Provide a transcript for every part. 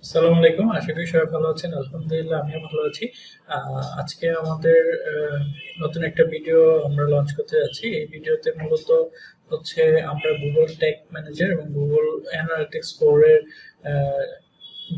আসসালামু আলাইকুম। আশা করি সবাই ভালো আছেন। আলহামদুলিল্লাহ আমিও ভালো আছি। আজকে আমাদের নতুন একটা ভিডিও আমরা লঞ্চ করতে যাচ্ছি। এই ভিডিওতে মূলত হচ্ছে আমরা গুগল ট্যাগ ম্যানেজার এবং গুগল অ্যানালিটিক্স 4 এর আ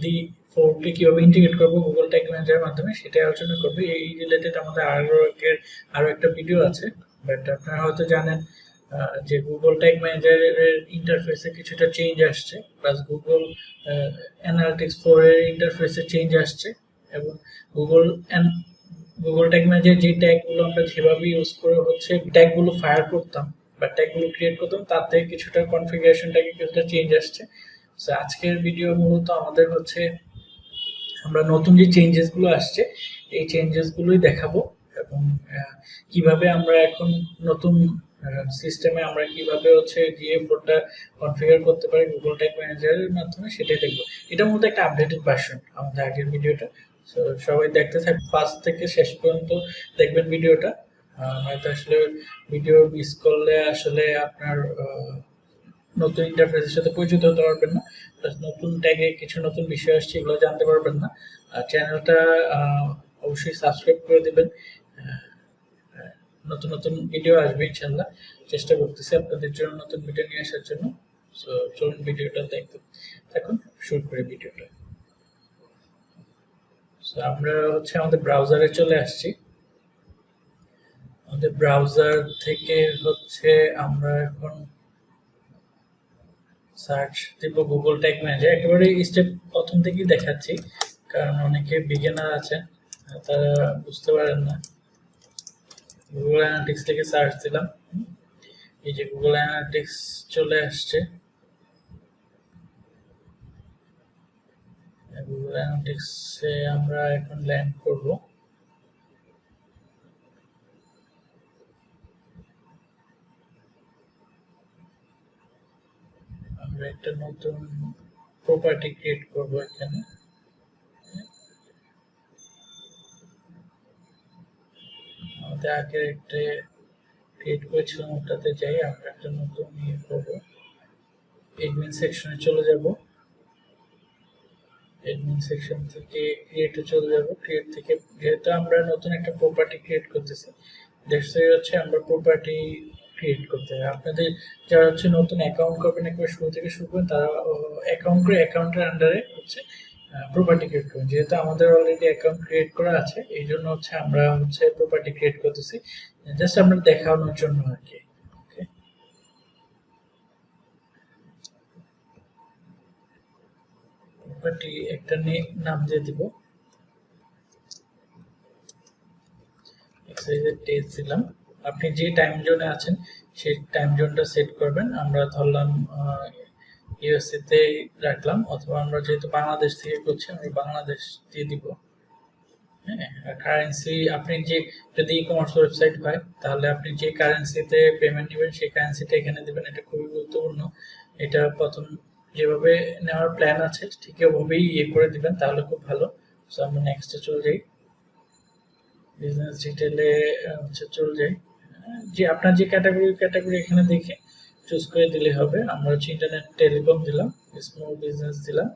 দি 4 কে কিভাবে ইন্টিগ্রেট করব গুগল ট্যাগ ম্যানেজারের মাধ্যমে সেটাই আলোচনা করব। এই রিলেটেড আমাদের আরো একটা ভিডিও আছে। বাট আপনারা হয়তো জানেন যে গুগল ট্যাগ ম্যানেজারের ইন্টারফেসে কিছুটা চেঞ্জ আসছে, প্লাস গুগল অ্যানালিটিক্স 4 এর ইন্টারফেসে চেঞ্জ আসছে এবং গুগল গুগল ট্যাগ ম্যানেজার যে ট্যাগগুলো আমরা যেভাবে ইউজ করে হচ্ছে ট্যাগগুলো ফায়ার করতাম বা ট্যাগগুলো ক্রিয়েট করতাম, তার থেকে কিছুটা কনফিগারেশনটাকে কিছুটা চেঞ্জ আসছে। সো আজকের ভিডিও মূলত আমাদের হচ্ছে আমরা নতুন যে চেঞ্জেসগুলো আসছে এই চেঞ্জেসগুলোই দেখাবো এবং কিভাবে আমরা এখন নতুন সিস্টেমে আমরা কিভাবে হচ্ছে GA4টা কনফিগার করতে পারি গুগল ট্যাগ ম্যানেজারের মাধ্যমে সেটাই দেখবো। এটা মূলত একটা আপডেটেড ভার্সন আমাদের আগের ভিডিওটা। সো সবাই দেখতে থাকবে, ফার্স্ট থেকে শেষ পর্যন্ত দেখবেন ভিডিওটা। হয়তো আসলে ভিডিও মিস করলে আসলে আপনার নতুন ইন্টারফেসের সাথে পরিচিত হতে পারবেন না, নতুন ট্যাগে কিছু নতুন বিষয় আসছে এগুলো জানতে পারবেন না। আর চ্যানেলটা অবশ্যই সাবস্ক্রাইব করে দেবেন। নতুন নতুন ভিডিও আসবে ইনশাল্লাহ, চেষ্টা করতেছি আপনাদের জন্য নতুন ভিডিও নিয়ে আসার জন্য। সো চলুন ভিডিওটা দেখতে এখন শুরু করি ভিডিওটা। সো আমরা হচ্ছে আমাদের ব্রাউজারে চলে আসছি। আমাদের ব্রাউজার থেকে হচ্ছে আমরা এখন সার্চ দিব গুগল ট্যাগ ম্যানেজার। একেবারে স্টেপ প্রথম থেকেই দেখাচ্ছি, কারণ অনেকে বিগিনার আছেন, তারা বুঝতে পারেন না। গুগল অ্যানালিটিক্স থেকে সার্চ দিলাম, এই যে গুগল অ্যানালিটিক্স চলে আসছে। গুগল অ্যানালিটিক্সে আমরা এখন ল্যান্ড করব। আমরা একটা নতুন প্রপার্টি ক্রিয়েট করব এখানে। আমাদের আগের একটা ক্রিয়েট করেছিলাম ওটাতে যাই, আমরা একটা নতুন ইয়ে করব। এডমিন সেকশনে চলে যাব, এডমিন সেকশন থেকে ক্রিয়েটে চলে যাব। ক্রিয়েট থেকে যেহেতু আমরা নতুন একটা প্রপার্টি ক্রিয়েট করতেছি, দেখতে হচ্ছে আমরা প্রপার্টি ক্রিয়েট করতে হবে। আপনাদের যারা হচ্ছে নতুন অ্যাকাউন্ট করবেন, একেবারে শুরু থেকে শুরু করবেন, তারা অ্যাকাউন্ট করে অ্যাকাউন্টের আন্ডারে হচ্ছে প্রপার্টি ক্রিয়েট করবেন। যেহেতু আমাদের অলরেডি অ্যাকাউন্ট ক্রিয়েট করা আছে, এই জন্য হচ্ছে আমরা হচ্ছে প্রপার্টি ক্রিয়েট করতেছি, জাস্ট আমরা দেখানোর জন্য আর কি। প্রপার্টি একটা নাম দিয়ে দিব, এক্সারসাইজের টেস্ট দিলাম। আপনি যে টাইম জোনে আছেন সেই টাইম জোনটা সেট করবেন। আমরা ধরলাম ইউএসএ তে রাখলাম, অথবা আমরা যেহেতু বাংলাদেশ থেকে করছি আমরা বাংলাদেশ দিয়ে দিব। হ্যাঁ, কারেন্সি আপনি যে, যদি ই কমার্স ওয়েবসাইট হয় তাহলে আপনি যে কারেন্সিতে পেমেন্ট নেবেন সেই কারেন্সিটা এখানে দেবেন। এটা খুবই গুরুত্বপূর্ণ। এটা প্রথম যেভাবে নেওয়ার প্ল্যান আছে ঠিক ওভাবেই ইয়ে করে দিবেন, তাহলে খুব ভালো। সো আমরা নেক্সটে চলে যাই, বিজনেস ডিটেলে হচ্ছে চলে যাই। যে আপনার যে ক্যাটাগরি এখানে দেখে চুজ করে দিলে হবে। আমরা হচ্ছে ইন্টারনেট টেলিকম দিলাম, স্মল বিজনেস দিলাম,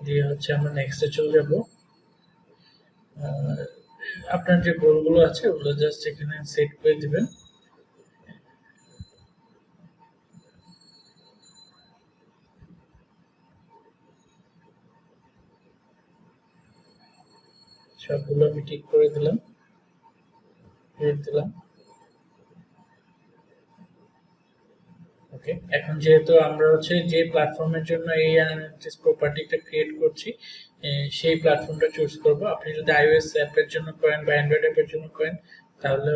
দিয়ে হচ্ছে আমরা নেক্সটে চলে যাব। আপনার যে গোলগুলো আছে ওগুলো জাস্ট এখানে সেট করে দিবেন। সবগুলো আমি ঠিক করে দিলাম, দিলাম। ওকে, এখন যেহেতু আমরা হচ্ছে যে প্ল্যাটফর্মের জন্য এই অ্যানালিটিক্স প্রপার্টিটা ক্রিয়েট করছি সেই প্ল্যাটফর্মটা চুজ করব। আপনি যদি iOS অ্যাপের জন্য করেন বা অ্যান্ড্রয়েড অ্যাপের জন্য করেন তাহলে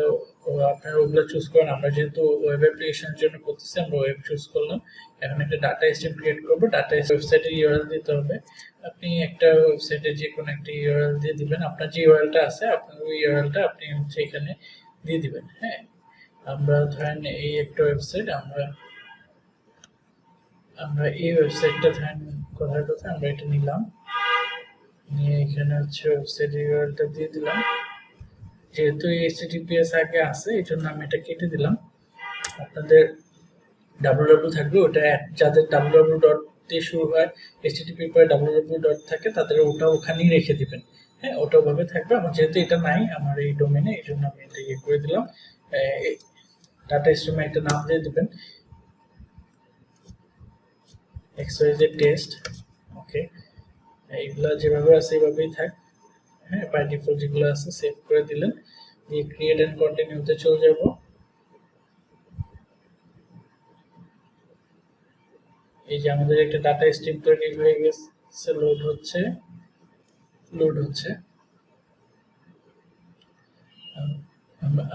আপনারা ওগুলো চুজ করেন। আমরা যেহেতু ওয়েব অ্যাপ্লিকেশনের জন্য করতেছি আমরা ওয়েব চুজ করলাম। এখন একটা ডাটা স্ট্রিম ক্রিয়েট করব। ডাটা ওয়েবসাইটের ইউআরএল দিতে হবে। আপনি একটা ওয়েবসাইটে যে কোনো একটা ইউআরএল দিয়ে দিবেন। আপনার যে ইউআরএলটা আছে আপনার ওই ইউআরএলটা আপনি হচ্ছে এখানে দিয়ে দিবেন। হ্যাঁ, আমরা ধরেন এই একটা ওয়েবসাইট, আমরা এই ওয়েবসাইটটা ধরেন কথার কথা আমরা এটা নিলাম, নিয়ে এখানে হচ্ছে ওয়েবসাইট ইউআরএলটা দিয়ে দিলাম। যেহেতু এইচটিটিপিএস আগে আছে এই জন্য আমি এটা কেটে দিলাম। আপনাদের www থাকবে, ওটা যাদের www দিয়ে শুরু হয়, http পরে www ডট থাকে, তাদের ওটা ওখানেই রেখে দিবেন। হ্যাঁ, ওটা ওভাবে থাকবে। আমার যেহেতু এটা নাই আমার এই ডোমেনে, এই জন্য আমি এটা ইয়ে করে দিলাম। ডাটা স্ট্রিমে একটা নাম দিয়ে দিবেন xyz টেস্ট। ওকে, এইগুলা যেভাবে আছে এইভাবেই থাক। হ্যাঁ, বাই ডিফল্ট যেগুলো আছে সেভ করে দিলেন, দিয়ে ক্রিয়েট এন্ড কন্টিনিউতে চলে যাব। এই যে আমাদের একটা ডাটা স্ট্রিম তৈরি হয়ে গেছে, লোড হচ্ছে।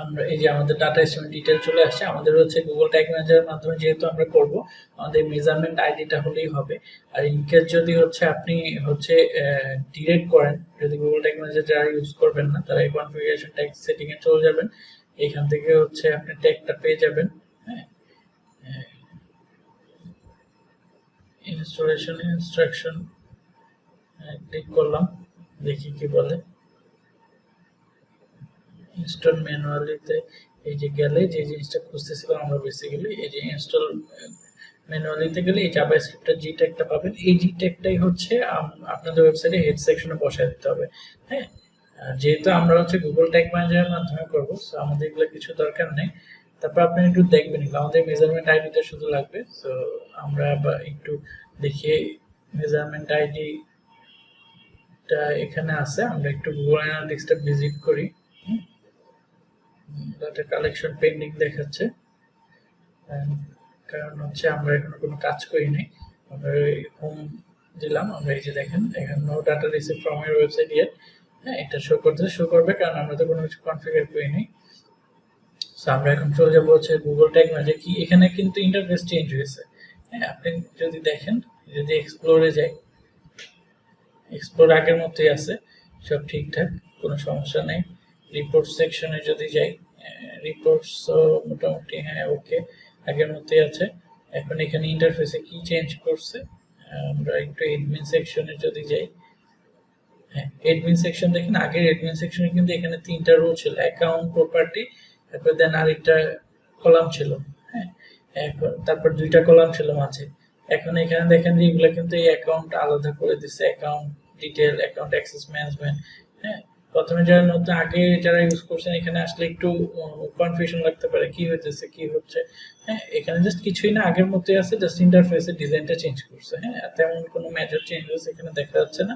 আমরা এই যে আমাদের ডাটা স্ট্রিম ডিটেইল চলে আসছে। আমাদের হচ্ছে গুগল ট্যাগ ম্যানেজারের মাধ্যমে যেহেতু আমরা করব, আমাদের মেজারমেন্ট আইডিটা হলেই হবে। আর ইনকেস যদি হচ্ছে আপনি হচ্ছে ডিরেক্ট করেন, যদি গুগল ট্যাগ ম্যানেজার যারা ইউজ করবেন না তারা এই কনফিগারেশন ট্যাগ সেটিং এ চলে যাবেন। এখান থেকে হচ্ছে আপনি ট্যাগটা পেয়ে যাবেন। হ্যাঁ, ইনস্টলেশন ইনস্ট্রাকশন ক্লিক করলাম, দেখি কি বলে। ইনস্টল ম্যানুয়ালিতে এই যে গেলে যে জিনিসটা খুঁজতেছিলাম আমরা বেসিক্যালি, এই যে ইনস্টল ম্যানুয়ালিতে গেলে এই জাভাস্ক্রিপ্টের জি ট্যাগটা পাবেন। এই জি ট্যাগটাই হচ্ছে আপনাদের ওয়েবসাইটে হেড সেকশনে বসায় দিতে হবে। হ্যাঁ, যেহেতু আমরা হচ্ছে গুগল ট্যাগ ম্যানেজারের মাধ্যমে করবো, সো আমাদের এগুলো কিছু দরকার নেই। তারপর আপনি একটু দেখবেন, আমাদের মেজারমেন্ট আইডিটা শুধু লাগবে। সো আমরা একটু দেখি মেজারমেন্ট আইডিটা এখানে আছে। আমরা একটু গুগল অ্যানালিটিক্সটা ভিজিট করি। ডাটা কালেকশন পেন্ডিং দেখাচ্ছে, কারণ হচ্ছে আমরা এখনো কোনো কাজ করি নাই। আমরা হোম দিলাম, আমরা এই যে দেখেন এখানে no data receive from your website yet. হ্যাঁ, এটা শো করবে কারণ আমরা তো কোনো কিছু কনফিগার করি নাই। সো আমরা এখন চলে যাবো হচ্ছে গুগল ট্যাগ ম্যানেজার। কি এখানে কিন্তু ইন্টারফেস চেঞ্জ হয়েছে। হ্যাঁ, আপনি যদি দেখেন, যদি এক্সপ্লোরে যাই, এক্সপ্লোর আগের মতোই আছে, সব ঠিকঠাক, কোনো সমস্যা নেই। রিপোর্ট সেকশনে যদি যাই, রিপোর্টস মোটামুটি হ্যাঁ ওকে, আগের মতোই আছে। এখন এখানে ইন্টারফেসে কি চেঞ্জ করছে, আমরা একটু এডমিন সেকশনে যদি যাই, হ্যাঁ এডমিন সেকশন দেখেন, আগের এডমিন সেকশনে কিন্তু এখানে 3টা রো ছিল, অ্যাকাউন্ট, প্রপার্টি, তারপর দেন আরেকটা কলাম ছিল। হ্যাঁ, তারপর 2টা কলাম ছিল মাঝে। এখন এখানে দেখেন যে এগুলো কিন্তু এই অ্যাকাউন্ট আলাদা করে দিচ্ছে, account detail, account access management. হ্যাঁ, প্রথমে যারা নতুন আগে যারা ইউজ করছেন এখানে আসলে একটু কনফিউশন লাগতে পারে, কি হইতেছে কি হচ্ছে। হ্যাঁ, এখানে জাস্ট কিছুই না, আগের মতোই আছে, জাস্ট ইন্টারফেসের ডিজাইনটা চেঞ্জ করছে। হ্যাঁ, তেমন কোনো মেজর চেঞ্জেস এখানে দেখা যাচ্ছে না।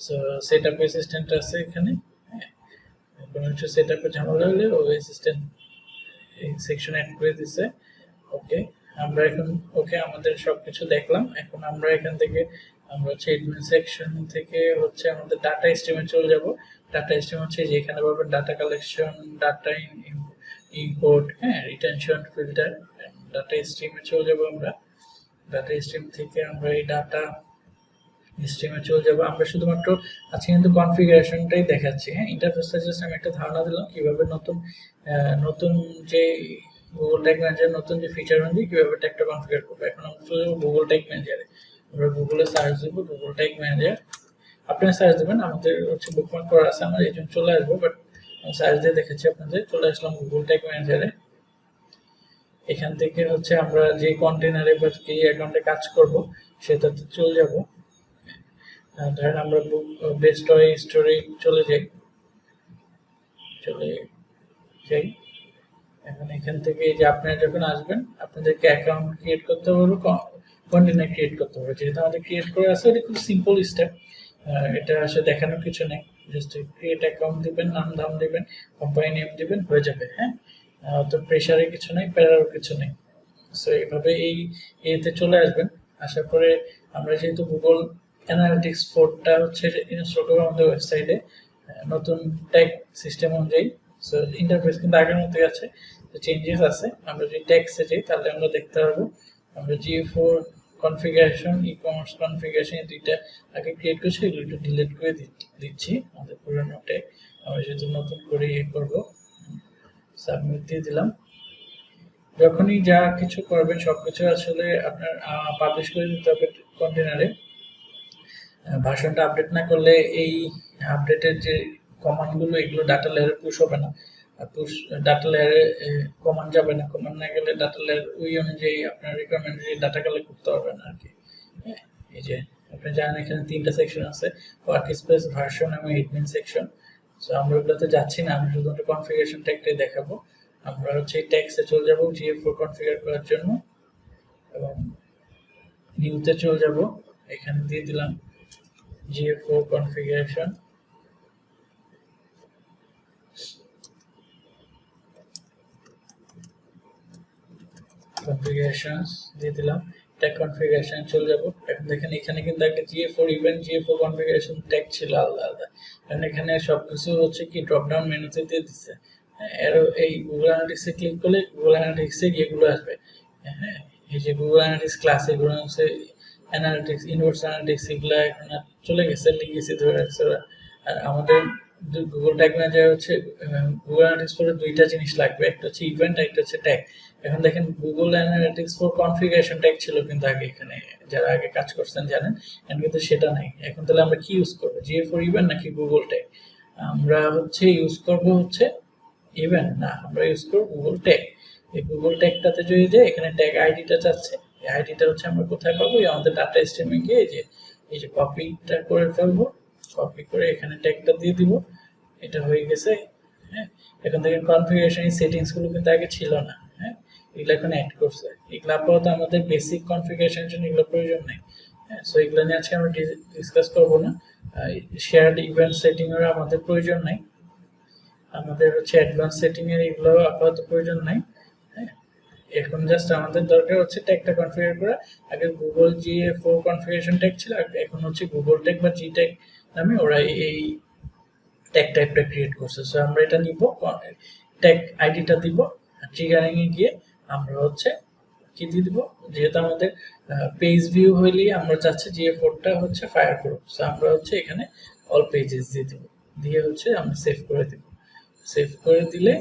সো সেটআপ অ্যাসিস্ট্যান্ট আছে এখানে। হ্যাঁ, কোনো কিছু সেটআপে ঝামেলা হলে ও অ্যাসিস্ট্যান্ট এই সেকশন অ্যাড করে দিছে। ওকে, আমরা এখন ওকে আমাদের সবকিছু দেখলাম। এখন আমরা এখান থেকে আমরা হচ্ছে এডমিন সেকশন থেকে হচ্ছে আমাদের ডাটা স্ট্রিমে চলে যাব। ডাটা স্ট্রিম হচ্ছে যে এখানে পাবেন ডাটা কালেকশন, ডাটা ইম্পোর্ট, হ্যাঁ, রিটেনশন, ফিল্টার। ডাটা স্ট্রিমে চলে যাব আমরা। ডাটা স্ট্রিম থেকে আমরা এই ডাটা স্ট্রিমে চলে যাব। আমরা শুধুমাত্র আজকে কিন্তু কনফিগারেশনটাই দেখাচ্ছি। হ্যাঁ, ইন্টারফেসটা জাস্ট আমি একটা ধারণা দিলাম কিভাবে নতুন যে গুগল ট্যাগ ম্যানেজার নতুন যে ফিচার অনুযায়ী কিভাবে ট্যাগটা কনফিগার করবো। এখন আমরা চলে যাবো গুগল ট্যাগ ম্যানেজারে। আমরা গুগলে সার্চ দেবো গুগল ট্যাগ ম্যানেজার। আপনারা সার্চ দেবেন, আমাদের হচ্ছে বুকমার্ক করা আছে, আমরা এই জন্য চলে আসবো, বাট সার্চ দিয়ে দেখাচ্ছি আপনাদের। চলে আসলাম গুগল ট্যাগ ম্যানেজারে। এখান থেকে হচ্ছে আমরা যে কন্টেনারে বা যে অ্যাকাউন্টে কাজ করব সেটাতে চলে যাব। ধরেন আমরা বেস্ট স্টোরি চলে যাই। এখন এখান থেকে যে আপনারা যখন আসবেন আপনাদেরকে অ্যাকাউন্ট ক্রিয়েট করতে হবে, কন্টেনার ক্রিয়েট করতে হবে। যেহেতু আমাদের ক্রিয়েট করে আছে, এটা খুব সিম্পল স্টেপ, এটা আসলে দেখানোর কিছু নেই। জাস্ট ক্রিয়েট অ্যাকাউন্ট দিবেন, নাম ধাম দিবেন, কোম্পানি নেম দিবেন, হয়ে যাবে। হ্যাঁ, তো প্রেশারের কিছু নেই, প্যারারও কিছু নেই। সো এইভাবে এতে চলে আসবেন। আসার পরে আমরা যেহেতু গুগল অ্যানালিটিক্স 4টা হচ্ছে ইনস্টল করবো আমাদের ওয়েবসাইটে নতুন ট্যাগ সিস্টেম অনুযায়ী। সো ইন্টারফেস কিন্তু আগের মতোই আছে, চেঞ্জেস আছে। আমরা যদি ট্যাক্সে যাই তাহলে আমরা দেখতে পারবো আমরা G4 configuration, e commerce configuration, এই 2টা আগে ক্রিয়েট করছি, এগুলো একটু ডিলিট করে দিচ্ছি। আমাদের পুরোনো ট্যাগ আমরা যেহেতু নতুন করে করবো, সাবমিট দিয়ে দিলাম। যখনই যা কিছু করবেন সবকিছু আসলে আপনার পাবলিশ করে দিতে হবে কন্টেনারে। ভার্সনটা আপডেট না করলে এই আপডেটের যে কমান্ডগুলো এগুলো ডাটা লেয়ারে পুশ হবে না। পুশ ডাটা লেয়ারে কমান্ড যাবে না, কমান্ড না গেলে ডাটা লেয়ার ওই অনুযায়ী আপনার রিকোয়ারমেন্ট অনুযায়ী ডাটা কালেক্ট করতে পারবেন আর কি। এই যে আপনি জানেন এখানে 3টা সেকশন আছে, ওয়ার্ক স্পেস, ভার্সন এবং এডমিন সেকশন। সো আমরা ওগুলোতে যাচ্ছি না, আমি শুধুমাত্র কনফিগারেশন ট্যাগটাই দেখাবো। আমরা হচ্ছে এই ট্যাগসে চলে যাব GA4 কনফিগার করার জন্য এবং নিউতে চলে যাব, এখানে দিয়ে দিলাম GA4 কনফিগারেশন। কনফিগারেশনস দিয়ে দিলাম, ট্যাগ কনফিগারেশন চলে যাব। এখন দেখেন এখানে কিন্তু একটা GA4 event GA4 configuration tag ছিল আলাদা আলাদা, কারণ এখানে সবকিছু হচ্ছে কি ড্রপ ডাউন মেনুতে দিয়ে দিচ্ছে। এর এই গুগল অ্যানালিটিক্সে ক্লিক করলে গুগল অ্যানালিটিক্সে এগুলো আসবে। হ্যাঁ, এই যে গুগল অ্যানালিটিক্স ক্লাস, এগুলো হচ্ছে অ্যানালিটিক্স, ইনভার্স অ্যানালিটিক্স, এগুলো এখন চলে গেছে, লিগেসি ধরে রাখছে ওরা। আর আমাদের গুগল ট্যাগ ম্যানেজার হচ্ছে গুগল অ্যানালিটিক্স ফোরে দুইটা জিনিস লাগবে, একটা হচ্ছে ইভেন্ট, একটা হচ্ছে ট্যাগ। এখন দেখেন Google analytics four configuration tag ছিল কিন্তু আগে, এখানে যারা আগে কাজ করছেন জানেন, এখন কিন্তু সেটা নাই। এখন তাহলে আমরা কি ইউজ করবো, GA4 ইভেন্ট নাকি গুগল ট্যাগ? আমরা হচ্ছে ইউজ করব হচ্ছে ইভেন্ট না, আমরা ইউজ করব গুগল ট্যাগ। এই গুগল ট্যাগটাতে যদি যাই, এখানে ট্যাগ আইডিটা চাচ্ছে, এই আইডিটা হচ্ছে আমরা কোথায় পাবো, আমাদের ডাটা স্ট্রিমে গিয়ে এই যে কপিটা করে ফেলবো, কপি করে এখানে ট্যাগটা দিয়ে দিব। এটা হয়ে গেছে। হ্যাঁ, এখন দেখেন কনফিগারেশন সেটিংস গুলো কিন্তু আগে ছিল না। হ্যাঁ, এগুলো এখন অ্যাড করছে। এগুলো আপাতত আমাদের বেসিক কনফিগারেশনের জন্য এগুলো প্রয়োজন নেই। হ্যাঁ, সো এগুলো নিয়ে আজকে আমরা ডিসকাস করবো না। শেয়ার্ড ইভেন্ট সেটিং এর আমাদের প্রয়োজন নাই, আমাদের হচ্ছে অ্যাডভান্স সেটিং এর এগুলো আপাতত প্রয়োজন নাই। হ্যাঁ, এখন জাস্ট আমাদের দরকার হচ্ছে ট্যাগটা কনফিগার করা। আগে গুগল GA4 কনফিগারেশন ট্যাগ ছিল, এখন হচ্ছে গুগল ট্যাগ বা জি ট্যাগ নামে ওরা এই ট্যাগ টাইপটা ক্রিয়েট করছে। সো আমরা এটা নিব, ট্যাগ আইডিটা দিব, ট্রিগারিং এ গিয়ে আমরা হচ্ছে কি দিয়ে দিব, যেহেতু আমাদের পেজ ভিউ হইলেই আমরা চাচ্ছি GA4টা হচ্ছে ফায়ার করব। সো আমরা হচ্ছে এখানে অল পেজেস দিয়ে দিব, দিয়ে হচ্ছে আমরা সেভ করে দিব। সেভ করে দিলে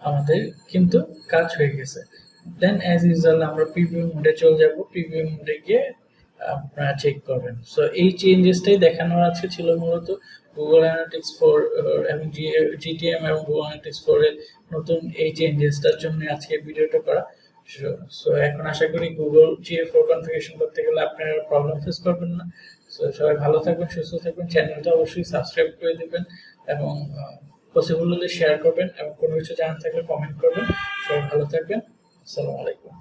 আমাদের কিন্তু কাজ হয়ে গেছে। দেন অ্যাজ ইউজুয়াল আমরা প্রিভিউ মোডে চলে যাব, প্রিভিউ মোডে গিয়ে আপনারা চেক করবেন। সো এই চেঞ্জেসটাই দেখানোর আছে ছিল মূলত গুগল অ্যানালিটিক্স 4 এবং GTM এবং গুগল অ্যানালিটিক্স 4 এর নতুন এই চেঞ্জেসটার জন্য আজকে ভিডিওটা করা। সো এখন আশা করি গুগল GA4 কনফিগারেশন করতে গেলে আপনারা প্রবলেম ফেস করবেন না। সো সবাই ভালো থাকবেন, সুস্থ থাকবেন, চ্যানেলটা অবশ্যই সাবস্ক্রাইব করে দিবেন এবং পসিবল হলে শেয়ার করবেন এবং কোনো কিছু জানার থাকলে কমেন্ট করবেন। সবাই ভালো থাকবেন, আসসালামু আলাইকুম।